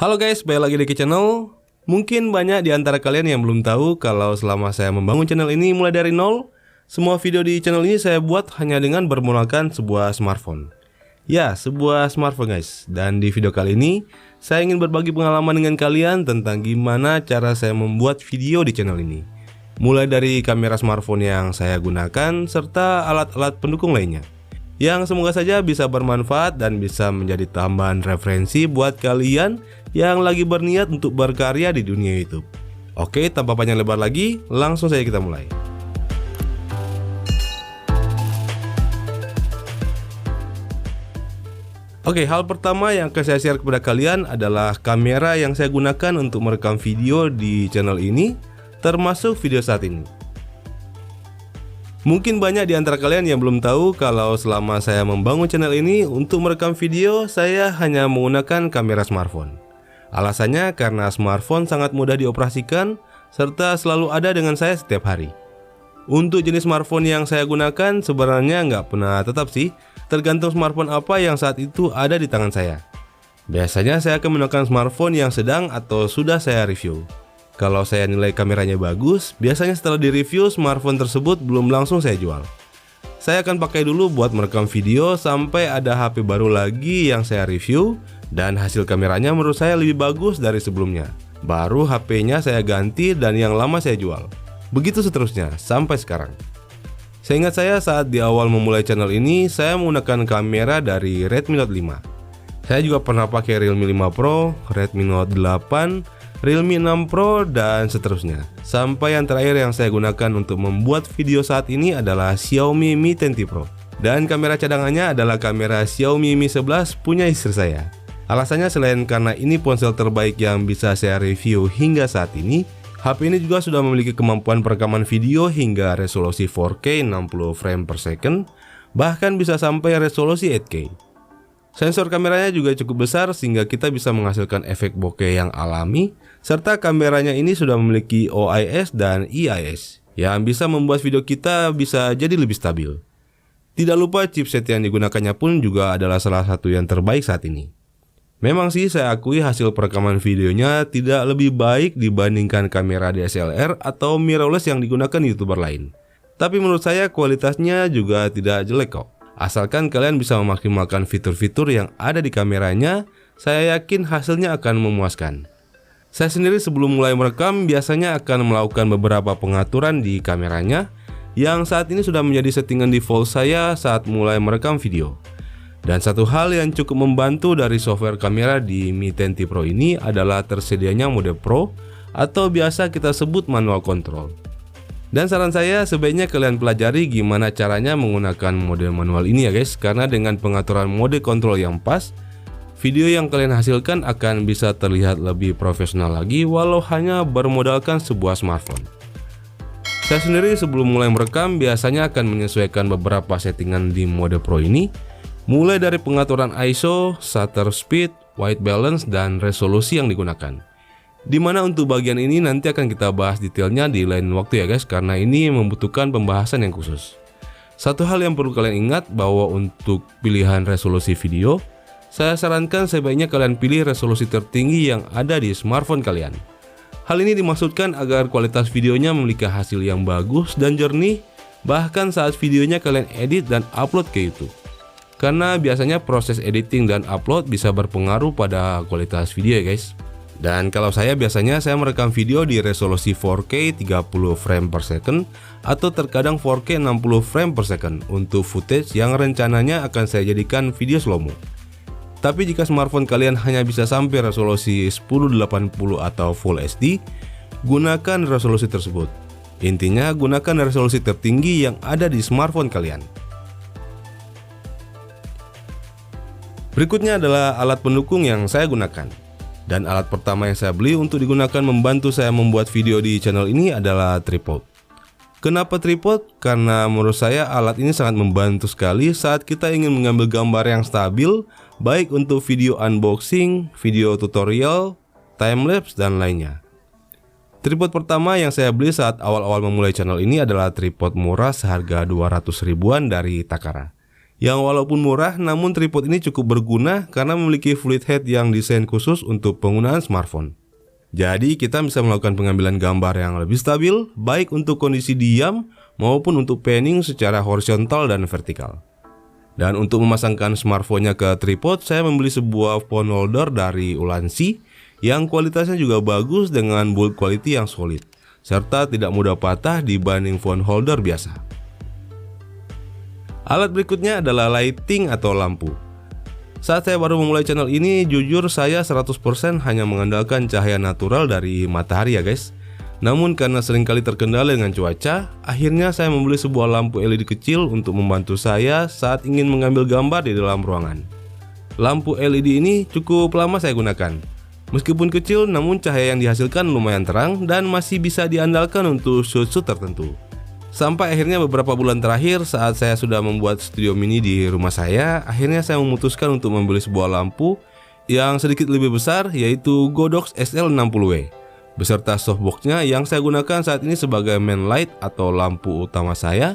Halo guys, balik lagi di Ki Channel. Mungkin banyak di antara kalian yang belum tahu kalau selama saya membangun channel ini mulai dari nol, semua video di channel ini saya buat hanya dengan bermodalkan sebuah smartphone. Ya, sebuah smartphone guys. Dan di video kali ini, saya ingin berbagi pengalaman dengan kalian tentang gimana cara saya membuat video di channel ini. Mulai dari kamera smartphone yang saya gunakan, serta alat-alat pendukung lainnya, yang semoga saja bisa bermanfaat dan bisa menjadi tambahan referensi buat kalian yang lagi berniat untuk berkarya di dunia YouTube. Oke, tanpa panjang lebar lagi, langsung saja kita mulai. Oke, hal pertama yang akan saya share kepada kalian adalah kamera yang saya gunakan untuk merekam video di channel ini, termasuk video saat ini. Mungkin banyak di antara kalian yang belum tahu kalau selama saya membangun channel ini untuk merekam video, saya hanya menggunakan kamera smartphone. Alasannya karena smartphone sangat mudah dioperasikan serta selalu ada dengan saya setiap hari. Untuk jenis smartphone yang saya gunakan sebenarnya nggak pernah tetap sih, tergantung smartphone apa yang saat itu ada di tangan saya. Biasanya saya akan menggunakan smartphone yang sedang atau sudah saya review. Kalau saya nilai kameranya bagus, biasanya setelah direview smartphone tersebut belum langsung saya jual. Saya akan pakai dulu buat merekam video sampai ada HP baru lagi yang saya review dan hasil kameranya menurut saya lebih bagus dari sebelumnya. Baru HP-nya saya ganti dan yang lama saya jual. Begitu seterusnya sampai sekarang. Seingat saya saat di awal memulai channel ini, saya menggunakan kamera dari Redmi Note 5. Saya juga pernah pakai Realme 5 Pro, Redmi Note 8, Realme 6 Pro, dan seterusnya. Sampai yang terakhir yang saya gunakan untuk membuat video saat ini adalah Xiaomi Mi 10T Pro. Dan kamera cadangannya adalah kamera Xiaomi Mi 11 punya istri saya. Alasannya selain karena ini ponsel terbaik yang bisa saya review hingga saat ini, HP ini juga sudah memiliki kemampuan perekaman video hingga resolusi 4K 60 frame per second, bahkan bisa sampai resolusi 8K. Sensor kameranya juga cukup besar sehingga kita bisa menghasilkan efek bokeh yang alami, serta kameranya ini sudah memiliki OIS dan EIS yang bisa membuat video kita bisa jadi lebih stabil. Tidak lupa chipset yang digunakannya pun juga adalah salah satu yang terbaik saat ini. Memang sih saya akui hasil perekaman videonya tidak lebih baik dibandingkan kamera DSLR atau mirrorless yang digunakan YouTuber lain. Tapi menurut saya kualitasnya juga tidak jelek kok. Asalkan kalian bisa memaksimalkan fitur-fitur yang ada di kameranya, saya yakin hasilnya akan memuaskan. Saya sendiri sebelum mulai merekam biasanya akan melakukan beberapa pengaturan di kameranya yang saat ini sudah menjadi settingan default saya saat mulai merekam video. Dan satu hal yang cukup membantu dari software kamera di Mi 10T Pro ini adalah tersedianya mode Pro atau biasa kita sebut manual control. Dan saran saya sebaiknya kalian pelajari gimana caranya menggunakan mode manual ini ya guys, karena dengan pengaturan mode control yang pas, video yang kalian hasilkan akan bisa terlihat lebih profesional lagi walau hanya bermodalkan sebuah smartphone. Saya sendiri sebelum mulai merekam biasanya akan menyesuaikan beberapa settingan di mode Pro ini, mulai dari pengaturan ISO, shutter speed, white balance, dan resolusi yang digunakan. Dimana untuk bagian ini nanti akan kita bahas detailnya di lain waktu ya guys, karena ini membutuhkan pembahasan yang khusus. Satu hal yang perlu kalian ingat bahwa untuk pilihan resolusi video, saya sarankan sebaiknya kalian pilih resolusi tertinggi yang ada di smartphone kalian. Hal ini dimaksudkan agar kualitas videonya memiliki hasil yang bagus dan jernih, bahkan saat videonya kalian edit dan upload ke YouTube. Karena biasanya proses editing dan upload bisa berpengaruh pada kualitas video ya guys. Dan kalau saya biasanya merekam video di resolusi 4K 30 frame per second atau terkadang 4K 60 frame per second untuk footage yang rencananya akan saya jadikan video slow-mo. Tapi jika smartphone kalian hanya bisa sampai resolusi 1080 atau Full HD, gunakan resolusi tersebut. Intinya gunakan resolusi tertinggi yang ada di smartphone kalian. Berikutnya adalah alat pendukung yang saya gunakan. Dan alat pertama yang saya beli untuk digunakan membantu saya membuat video di channel ini adalah tripod. Kenapa tripod? Karena menurut saya alat ini sangat membantu sekali saat kita ingin mengambil gambar yang stabil, baik untuk video unboxing, video tutorial, timelapse, dan lainnya. Tripod pertama yang saya beli saat awal-awal memulai channel ini adalah tripod murah seharga 200 ribuan dari Takara. yang walaupun murah, namun tripod ini cukup berguna karena memiliki fluid head yang desain khusus untuk penggunaan smartphone. Jadi kita bisa melakukan pengambilan gambar yang lebih stabil, baik untuk kondisi diam maupun untuk panning secara horizontal dan vertikal. Dan untuk memasangkan smartphone-nya ke tripod, saya membeli sebuah phone holder dari Ulanzi yang kualitasnya juga bagus dengan build quality yang solid, serta tidak mudah patah dibanding phone holder biasa. Alat berikutnya adalah lighting atau lampu. Saat saya baru memulai channel ini, jujur saya 100% hanya mengandalkan cahaya natural dari matahari ya guys. Namun karena seringkali terkendala dengan cuaca, akhirnya saya membeli sebuah lampu LED kecil untuk membantu saya saat ingin mengambil gambar di dalam ruangan. Lampu LED ini cukup lama saya gunakan. Meskipun kecil, namun cahaya yang dihasilkan lumayan terang dan masih bisa diandalkan untuk shoot-shoot tertentu. Sampai akhirnya beberapa bulan terakhir saat saya sudah membuat studio mini di rumah saya, akhirnya saya memutuskan untuk membeli sebuah lampu yang sedikit lebih besar, yaitu Godox SL60W beserta softboxnya yang saya gunakan saat ini sebagai main light atau lampu utama saya,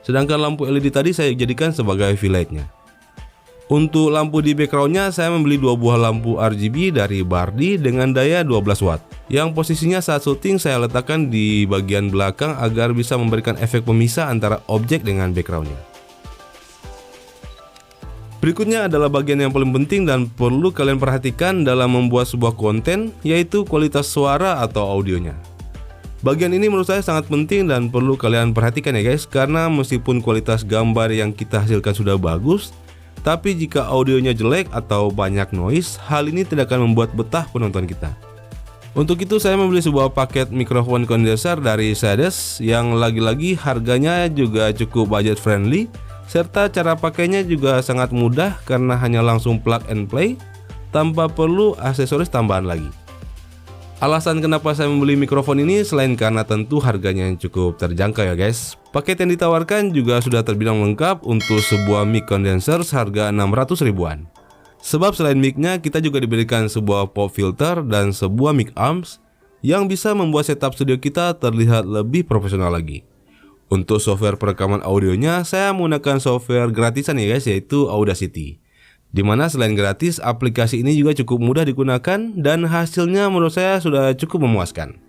sedangkan lampu LED tadi saya jadikan sebagai V-lightnya. Untuk lampu di backgroundnya, saya membeli dua buah lampu RGB dari Bardi dengan daya 12 watt yang posisinya saat syuting saya letakkan di bagian belakang agar bisa memberikan efek pemisah antara objek dengan backgroundnya. Berikutnya adalah bagian yang paling penting dan perlu kalian perhatikan dalam membuat sebuah konten, yaitu kualitas suara atau audionya. Bagian ini menurut saya sangat penting dan perlu kalian perhatikan ya guys, karena meskipun kualitas gambar yang kita hasilkan sudah bagus, tapi jika audionya jelek atau banyak noise, hal ini tidak akan membuat betah penonton kita. Untuk itu saya membeli sebuah paket mikrofon kondenser dari Sades yang lagi-lagi harganya juga cukup budget friendly, serta cara pakainya juga sangat mudah karena hanya langsung plug and play tanpa perlu aksesoris tambahan lagi. Alasan kenapa saya membeli mikrofon ini selain karena tentu harganya yang cukup terjangkau ya guys. Paket yang ditawarkan juga sudah terbilang lengkap untuk sebuah mic condenser seharga 600 ribuan. Sebab selain mic-nya kita juga diberikan sebuah pop filter dan sebuah mic arms yang bisa membuat setup studio kita terlihat lebih profesional lagi. Untuk software perekaman audionya saya menggunakan software gratisan ya guys, yaitu Audacity. Dimana selain gratis, aplikasi ini juga cukup mudah digunakan dan hasilnya menurut saya sudah cukup memuaskan.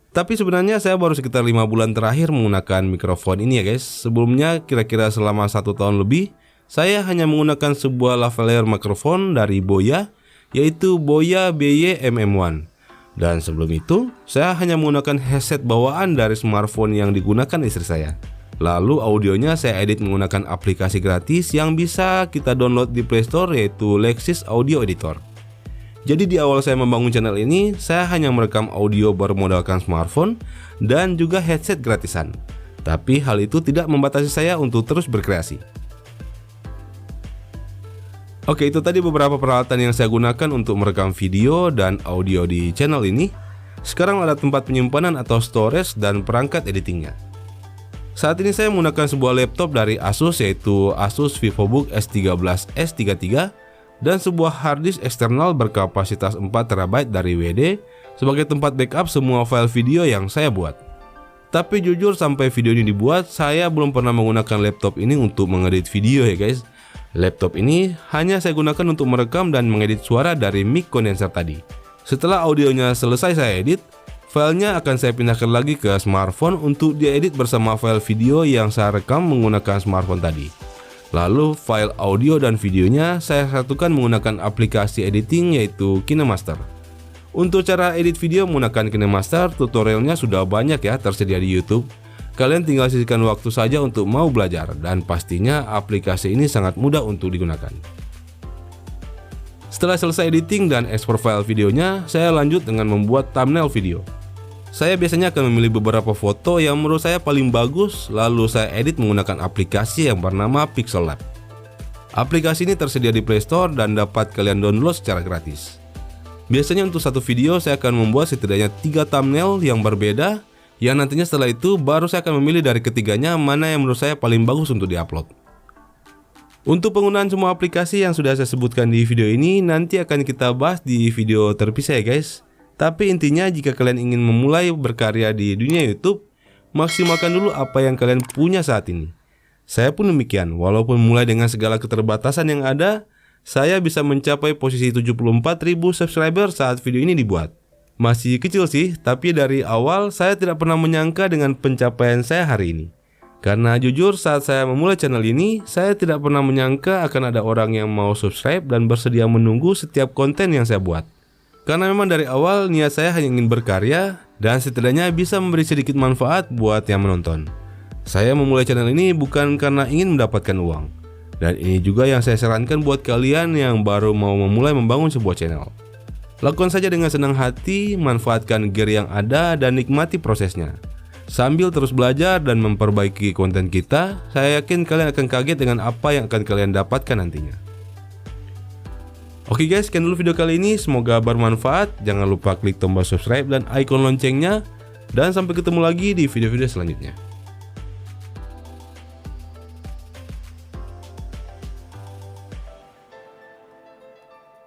Tapi sebenarnya saya baru sekitar 5 bulan terakhir menggunakan mikrofon ini ya guys. Sebelumnya kira-kira selama 1 tahun lebih, saya hanya menggunakan sebuah lavalier mikrofon dari Boya, yaitu Boya BY-MM1. Dan sebelum itu, saya hanya menggunakan headset bawaan dari smartphone yang digunakan istri saya. Lalu audionya saya edit menggunakan aplikasi gratis yang bisa kita download di Play Store, yaitu Lexis Audio Editor. Jadi di awal saya membangun channel ini, saya hanya merekam audio bermodalkan smartphone dan juga headset gratisan. Tapi hal itu tidak membatasi saya untuk terus berkreasi. Oke, itu tadi beberapa peralatan yang saya gunakan untuk merekam video dan audio di channel ini. Sekarang ada tempat penyimpanan atau storage dan perangkat editingnya. Saat ini saya menggunakan sebuah laptop dari Asus, yaitu Asus VivoBook S13S33, dan sebuah harddisk eksternal berkapasitas 4TB dari WD sebagai tempat backup semua file video yang saya buat. Tapi jujur sampai video ini dibuat, saya belum pernah menggunakan laptop ini untuk mengedit video ya guys. Laptop ini hanya saya gunakan untuk merekam dan mengedit suara dari mic condenser tadi. Setelah audionya selesai saya edit, filenya akan saya pindahkan lagi ke smartphone untuk diedit bersama file video yang saya rekam menggunakan smartphone tadi. Lalu file audio dan videonya saya satukan menggunakan aplikasi editing, yaitu KineMaster. Untuk cara edit video menggunakan KineMaster, tutorialnya sudah banyak ya tersedia di YouTube. Kalian tinggal sisihkan waktu saja untuk mau belajar, dan pastinya aplikasi ini sangat mudah untuk digunakan. Setelah selesai editing dan ekspor file videonya, saya lanjut dengan membuat thumbnail video. Saya biasanya akan memilih beberapa foto yang menurut saya paling bagus, lalu saya edit menggunakan aplikasi yang bernama Pixel Lab. Aplikasi ini tersedia di Play Store dan dapat kalian download secara gratis. Biasanya untuk satu video saya akan membuat setidaknya 3 thumbnail yang berbeda, yang nantinya setelah itu baru saya akan memilih dari ketiganya mana yang menurut saya paling bagus untuk diupload. Untuk penggunaan semua aplikasi yang sudah saya sebutkan di video ini nanti akan kita bahas di video terpisah ya guys. Tapi intinya jika kalian ingin memulai berkarya di dunia YouTube, maksimalkan dulu apa yang kalian punya saat ini. Saya pun demikian, walaupun mulai dengan segala keterbatasan yang ada, saya bisa mencapai posisi 74.000 subscriber saat video ini dibuat. Masih kecil sih, tapi dari awal saya tidak pernah menyangka dengan pencapaian saya hari ini. Karena jujur saat saya memulai channel ini, saya tidak pernah menyangka akan ada orang yang mau subscribe dan bersedia menunggu setiap konten yang saya buat. Karena memang dari awal niat saya hanya ingin berkarya dan setidaknya bisa memberi sedikit manfaat buat yang menonton. Saya memulai channel ini bukan karena ingin mendapatkan uang. Dan ini juga yang saya sarankan buat kalian yang baru mau memulai membangun sebuah channel. Lakukan saja dengan senang hati, manfaatkan gear yang ada dan nikmati prosesnya. Sambil terus belajar dan memperbaiki konten kita, saya yakin kalian akan kaget dengan apa yang akan kalian dapatkan nantinya. Oke guys, sekian dulu video kali ini, semoga bermanfaat. Jangan lupa klik tombol subscribe dan icon loncengnya. Dan sampai ketemu lagi di video-video selanjutnya.